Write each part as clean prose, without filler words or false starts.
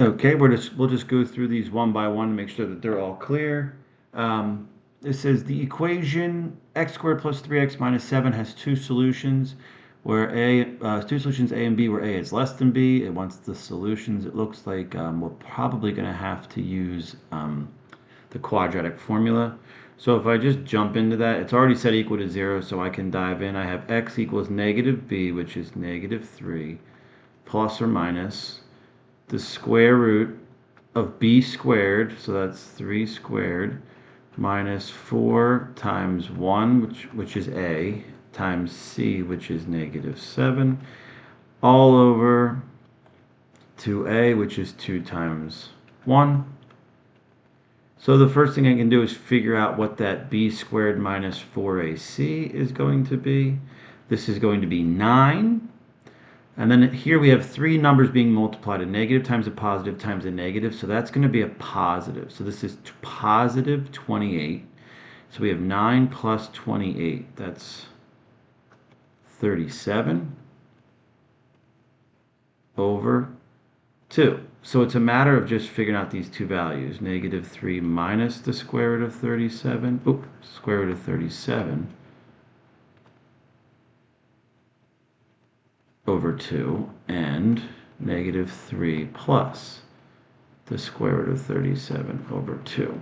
Okay, we'll just go through these one by one to make sure that they're all clear. It says the equation x squared plus 3x minus 7 has two solutions where two solutions A and B where A is less than B. It wants the solutions. It looks like we're probably going to have to use the quadratic formula. So if I just jump into that, it's already set equal to 0, so I can dive in. I have x equals negative b, which is negative 3, plus or minus the square root of b squared, so that's 3 squared, minus 4 times 1, which is a, times c, which is negative 7, all over 2a, which is 2 times 1. So the first thing I can do is figure out what that b squared minus 4ac is going to be. This is going to be 9. And then here we have three numbers being multiplied, a negative times a positive times a negative. So that's going to be a positive. So this is positive 28. So we have 9 plus 28. That's 37 over 2. So it's a matter of just figuring out these two values. Negative 3 minus the square root of 37. Oops, square root of 37 over 2. And negative 3 plus the square root of 37 over 2.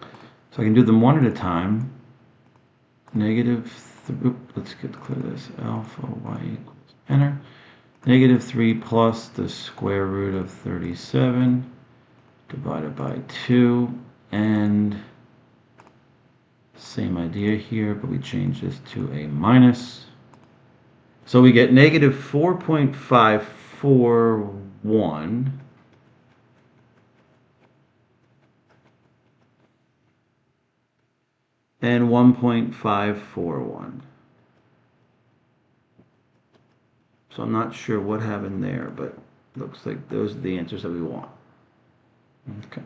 So I can do them one at a time. Let's clear this. Alpha y equals, enter. Negative 3 plus the square root of 37 divided by 2, and same idea here, but we change this to a minus. So we get negative 4.541 and 1.541. So I'm not sure what happened there, but looks like those are the answers that we want. Okay.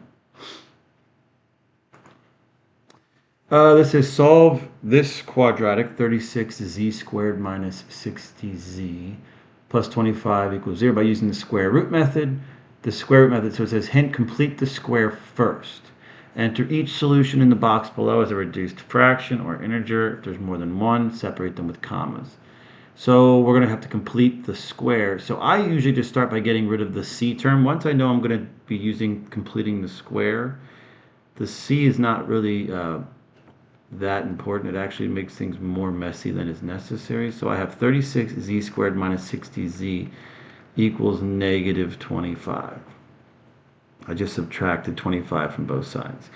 This is solve this quadratic, 36z squared minus 60z plus 25 equals 0 by using the square root method. The square root method, so it says hint, complete the square first. Enter each solution in the box below as a reduced fraction or integer. If there's more than one, separate them with commas. So we're going to have to complete the square. So I usually just start by getting rid of the c term. Once I know I'm going to be completing the square, the c is not really that important. It actually makes things more messy than is necessary. So I have 36z squared minus 60z equals negative 25. I just subtracted 25 from both sides.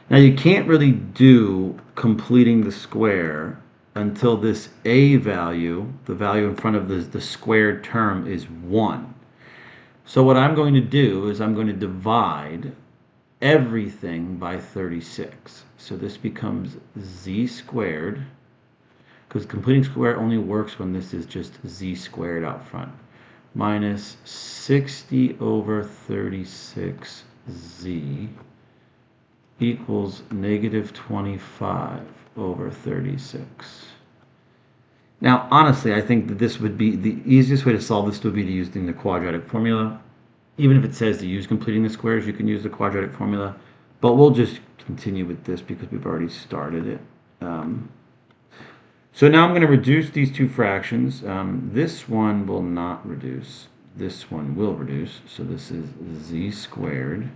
Now you can't really do completing the square until this a value, the value in front of the squared term, is 1. So what I'm going to do is I'm going to divide everything by 36. So this becomes z squared, because completing square only works when this is just z squared out front, minus 60 over 36z equals negative 25 over 36. Now, honestly, I think that this would be the easiest way to solve this would be to using the quadratic formula. Even if it says to use completing the squares, you can use the quadratic formula. But we'll just continue with this because we've already started it. So now I'm going to reduce these two fractions. This one will not reduce. This one will reduce. So this is z squared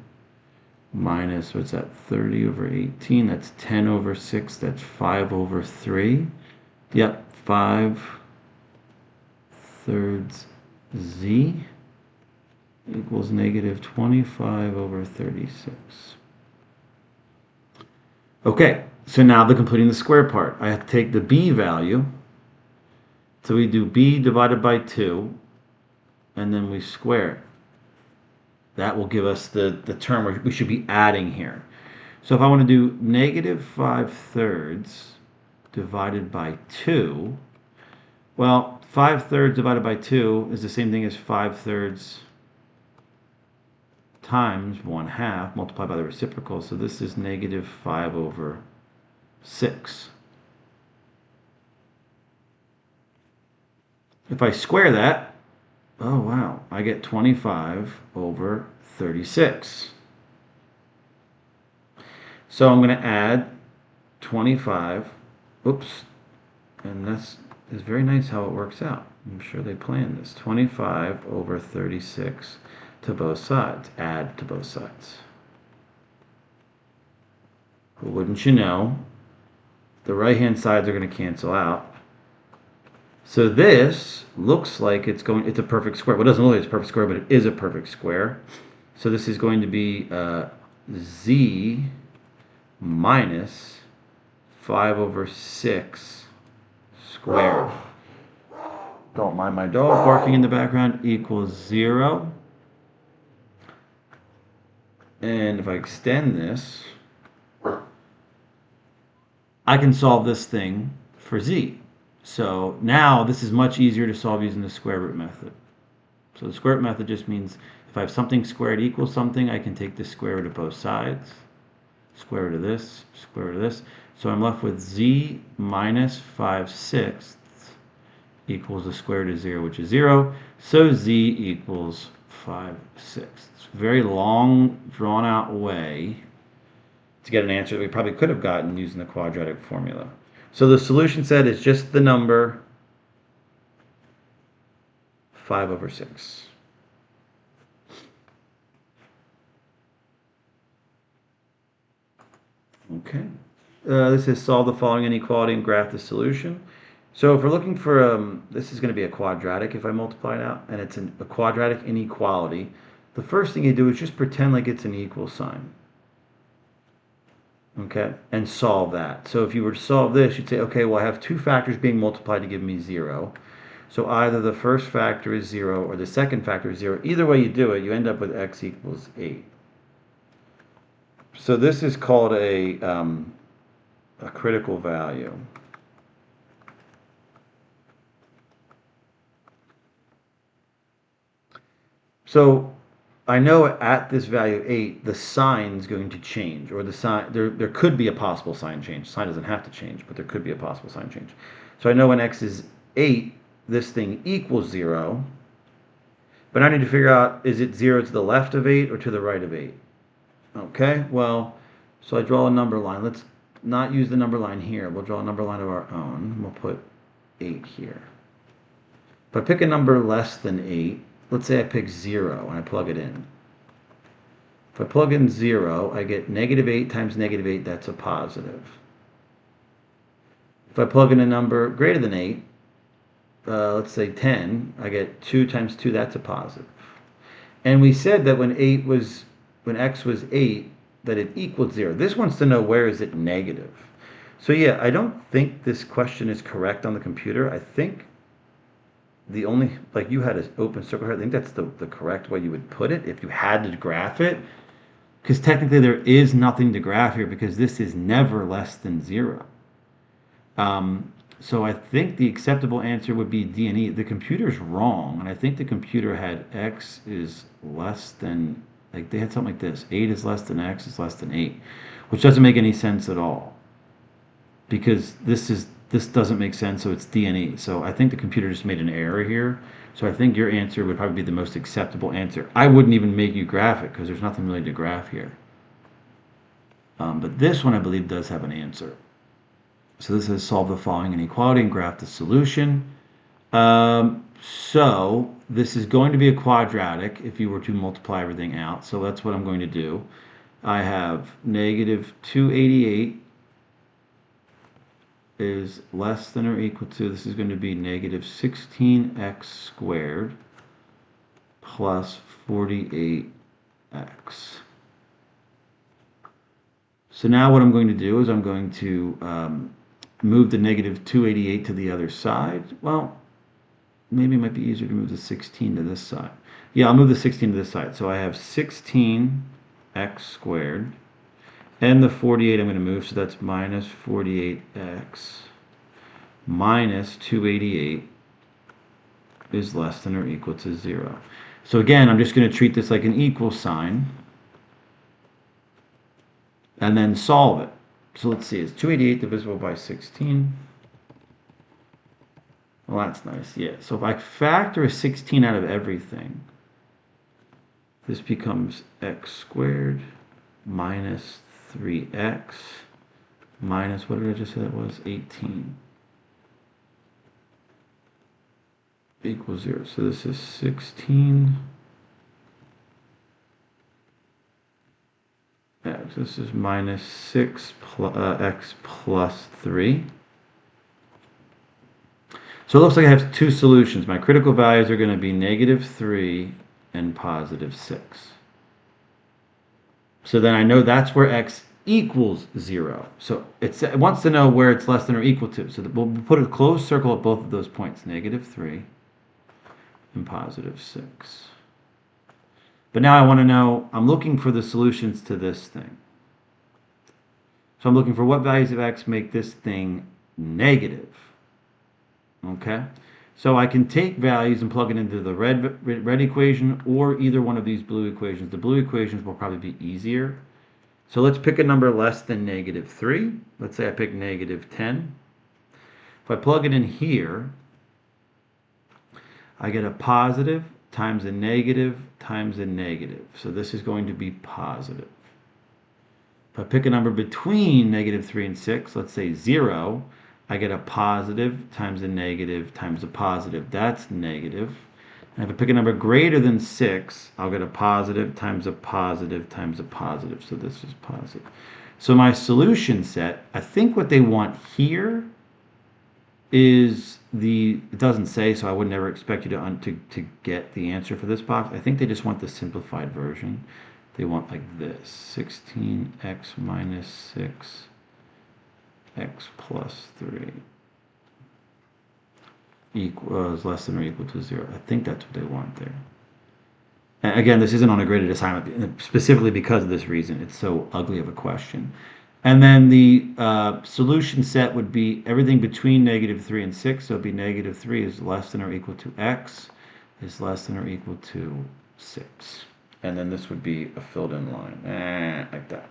minus, what's that, 30 over 18. That's 10 over 6. That's 5 over 3. Yep, 5/3 z equals negative 25 over 36. Okay, so now the completing the square part. I have to take the b value. So we do b divided by 2, and then we square it. That will give us the term we should be adding here. So if I want to do negative 5/3 divided by 2, well, 5/3 divided by 2 is the same thing as 5/3 times 1/2 multiplied by the reciprocal. So this is negative 5 over 6. If I square that, Oh, wow. I get 25 over 36. So I'm going to add 25. Oops. And that's is very nice how it works out. I'm sure they planned this. 25 over 36 to both sides. Add to both sides. But wouldn't you know, the right-hand sides are going to cancel out. So this looks like it's a perfect square. Well, it doesn't look like it's a perfect square, but it is a perfect square. So this is going to be z minus 5 over 6 squared. Don't mind my dog barking in the background, equals 0. And if I extend this, I can solve this thing for z. So now this is much easier to solve using the square root method. So the square root method just means if I have something squared equals something, I can take the square root of both sides. Square root of this, square root of this. So I'm left with z minus 5/6 equals the square root of 0, which is 0. So z equals 5/6. It's a very long, drawn-out way to get an answer that we probably could have gotten using the quadratic formula. So the solution set is just the number 5 over 6. Okay. This is solve the following inequality and graph the solution. So if we're looking for, this is going to be a quadratic if I multiply it out, and it's a quadratic inequality. The first thing you do is just pretend like it's an equal sign. Okay, and solve that. So if you were to solve this, you'd say, okay, well, I have two factors being multiplied to give me 0. So either the first factor is 0 or the second factor is 0. Either way you do it, you end up with x equals 8. So this is called a critical value. So I know at this value 8, the sign is going to change, or the sign, there could be a possible sign change. Sign doesn't have to change, but there could be a possible sign change. So I know when x is 8, this thing equals 0, but I need to figure out, is it 0 to the left of 8 or to the right of 8? Okay, well, so I draw a number line. Let's not use the number line here. We'll draw a number line of our own. We'll put 8 here. If I pick a number less than 8, let's say I pick 0 and I plug it in. If I plug in 0, I get negative 8 times negative 8, that's a positive. If I plug in a number greater than 8, let's say 10, I get 2 times 2, that's a positive. And we said that when x was 8, that it equaled 0. This wants to know where is it negative. So yeah, I don't think this question is correct on the computer. I think the only, like you had an open circle here, I think that's the correct way you would put it if you had to graph it. Because technically there is nothing to graph here because this is never less than 0. So I think the acceptable answer would be D and E. The computer's wrong, and I think the computer had x is less than, like they had something like this, 8 is less than x is less than 8, which doesn't make any sense at all. Because this doesn't make sense, so it's D and E. So I think the computer just made an error here. So I think your answer would probably be the most acceptable answer. I wouldn't even make you graph it because there's nothing really to graph here. But this one I believe does have an answer. So this is solve the following inequality and graph the solution. So this is going to be a quadratic if you were to multiply everything out. So that's what I'm going to do. I have negative 288 is less than or equal to, this is going to be negative 16x squared plus 48x. So now what I'm going to do is I'm going to move the negative 288 to the other side. Well, maybe it might be easier to move the 16 to this side. Yeah, I'll move the 16 to this side. So I have 16x squared. And the 48 I'm going to move, so that's minus 48x minus 288 is less than or equal to 0. So again, I'm just going to treat this like an equal sign and then solve it. So let's see, it's 288 divisible by 16. Well, that's nice, yeah. So if I factor a 16 out of everything, this becomes x squared minus 3x minus, what did I just say that was? 18 equals 0. So this is 16 x. This is minus 6 x plus 3. So it looks like I have two solutions. My critical values are going to be negative 3 and positive 6. So then I know that's where x equals 0. So it wants to know where it's less than or equal to. So we'll put a closed circle at both of those points, negative 3 and positive 6. But now I want to know, I'm looking for the solutions to this thing. So I'm looking for what values of x make this thing negative. Okay? So I can take values and plug it into the red equation or either one of these blue equations. The blue equations will probably be easier. So let's pick a number less than negative 3. Let's say I pick negative 10. If I plug it in here, I get a positive times a negative times a negative. So this is going to be positive. If I pick a number between negative 3 and 6, let's say 0, I get a positive times a negative times a positive. That's negative. And if I pick a number greater than 6, I'll get a positive times a positive times a positive. So this is positive. So my solution set, I think what they want here is it doesn't say, so I would never expect you to get the answer for this box. I think they just want the simplified version. They want like this, 16x minus 6, x plus 3 equals less than or equal to 0. I think that's what they want there. And again, this isn't on a graded assignment, specifically because of this reason. It's so ugly of a question. And then the solution set would be everything between negative 3 and 6. So it'd be negative 3 is less than or equal to x is less than or equal to 6. And then this would be a filled in line, like that.